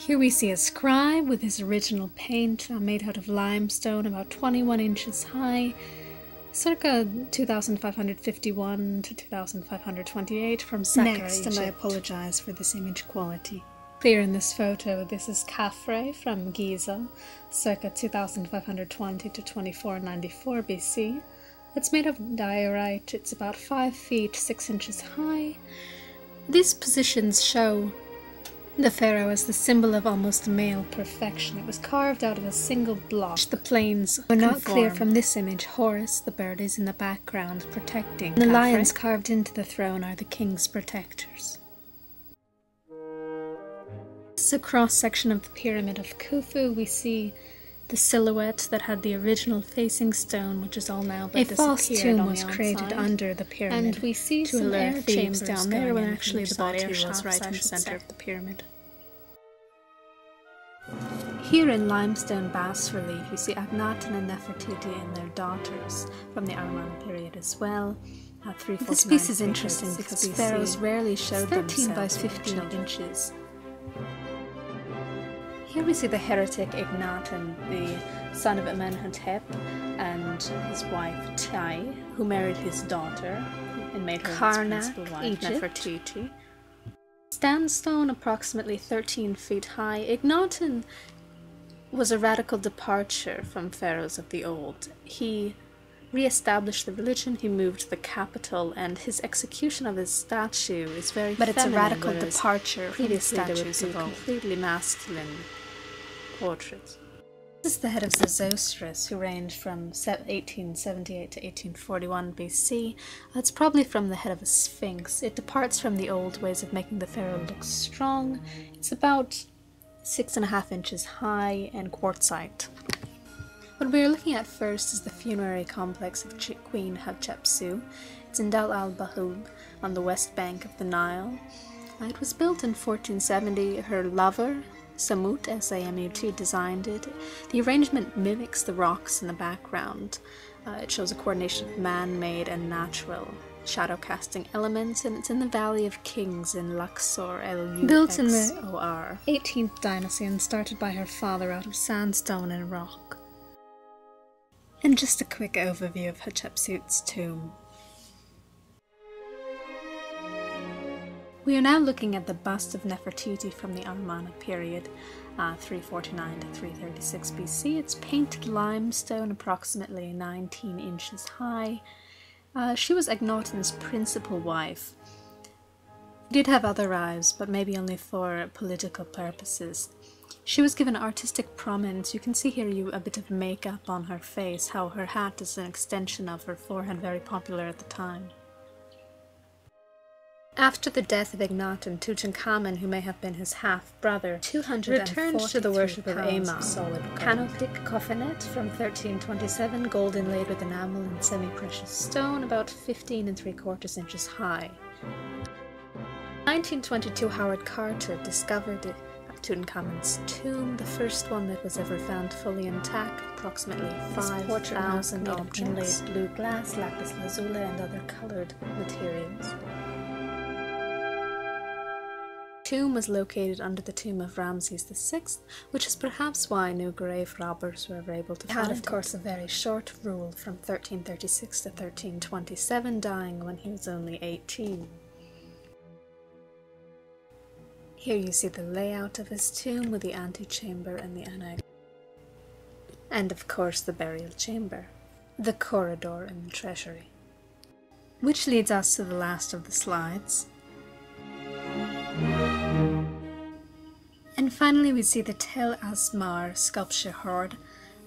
Here we see a scribe with his original paint made out of limestone, about 21 inches high, circa 2551 to 2528 from Saqqara, Next, and I apologize for this image quality. Clear in this photo, this is Khafre from Giza, circa 2520 to 2494 BC. It's made of diorite, it's about 5 feet 6 inches high. These positions show the pharaoh as the symbol of almost male perfection. It was carved out of a single block. The planes were not clear from this image. Horus, the bird, is in the background protecting. The lions carved into the throne are the king's protectors. This is a cross-section of the pyramid of Khufu. We see the silhouette that had the original facing stone, which is all now but disappeared. A false tomb was created under the pyramid, and we see some air chambers down there when actually the body was right in the center of the pyramid. Here in limestone bas-relief, you see Akhenaten and Nefertiti and their daughters from the Amarna period as well. This piece is interesting because pharaohs rarely showed themselves 13 by 15 inches. Here we see the heretic Akhenaten, the son of Amenhotep, and his wife Tai, who married his daughter and made her his principal wife, Nefertiti. Sandstone, approximately 13 feet high. Akhenaten was a radical departure from pharaohs of the old. He re-established the religion, he moved the capital, and his execution of his statue is very feminine. But it's a radical departure from the statues of old. Completely masculine portraits. This is the head of Senusret, who reigned from 1878 to 1841 BC. It's probably from the head of a sphinx. It departs from the old ways of making the pharaoh look strong. It's about 6.5 inches high and quartzite. What we're looking at first is the funerary complex of Queen Hatshepsut. It's in Dal al-Bahub on the west bank of the Nile. It was built in 1470. Her lover, Samut, S-A-M-U-T, designed it. The arrangement mimics the rocks in the background. It shows a coordination of man-made and natural shadow casting elements, and it's in the Valley of Kings in Luxor, L-U-X-O-R. Built in the 18th dynasty and started by her father out of sandstone and rock. And just a quick overview of Hatshepsut's tomb. We are now looking at the bust of Nefertiti from the Amarna period, 349 to 336 BC. It's painted limestone, approximately 19 inches high. She was Akhenaten's principal wife. He did have other wives, but maybe only for political purposes. She was given artistic prominence. You can see here a bit of makeup on her face, how her hat is an extension of her forehead, very popular at the time. After the death of Akhenaten, Tutankhamun, who may have been his half-brother, returned to the worship of Amarna, canopic coffinet from 1327, gold inlaid with enamel and semi-precious stone, about 15 3/4 inches high. In 1922, Howard Carter discovered Tutankhamun's tomb, the first one that was ever found fully intact, approximately 5,000 of inlaid blue glass, lapis lazuli, and other coloured materials. The tomb was located under the tomb of Ramses VI, which is perhaps why no grave robbers were ever able to find it. He had, of course, a very short rule from 1336 to 1327, dying when he was only 18. Here you see the layout of his tomb with the antechamber and the annex. And, of course, the burial chamber, the corridor and the treasury. Which leads us to the last of the slides. And finally we see the Tel Asmar sculpture hoard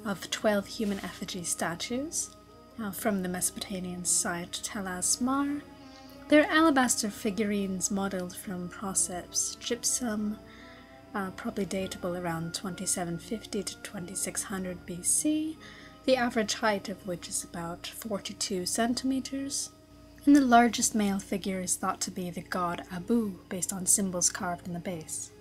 of 12 human effigy statues from the Mesopotamian site Tel Asmar. They're alabaster figurines modelled from Hatshepsut gypsum, probably datable around 2750 to 2600 BC, the average height of which is about 42 centimeters. And the largest male figure is thought to be the god Abu, based on symbols carved in the base.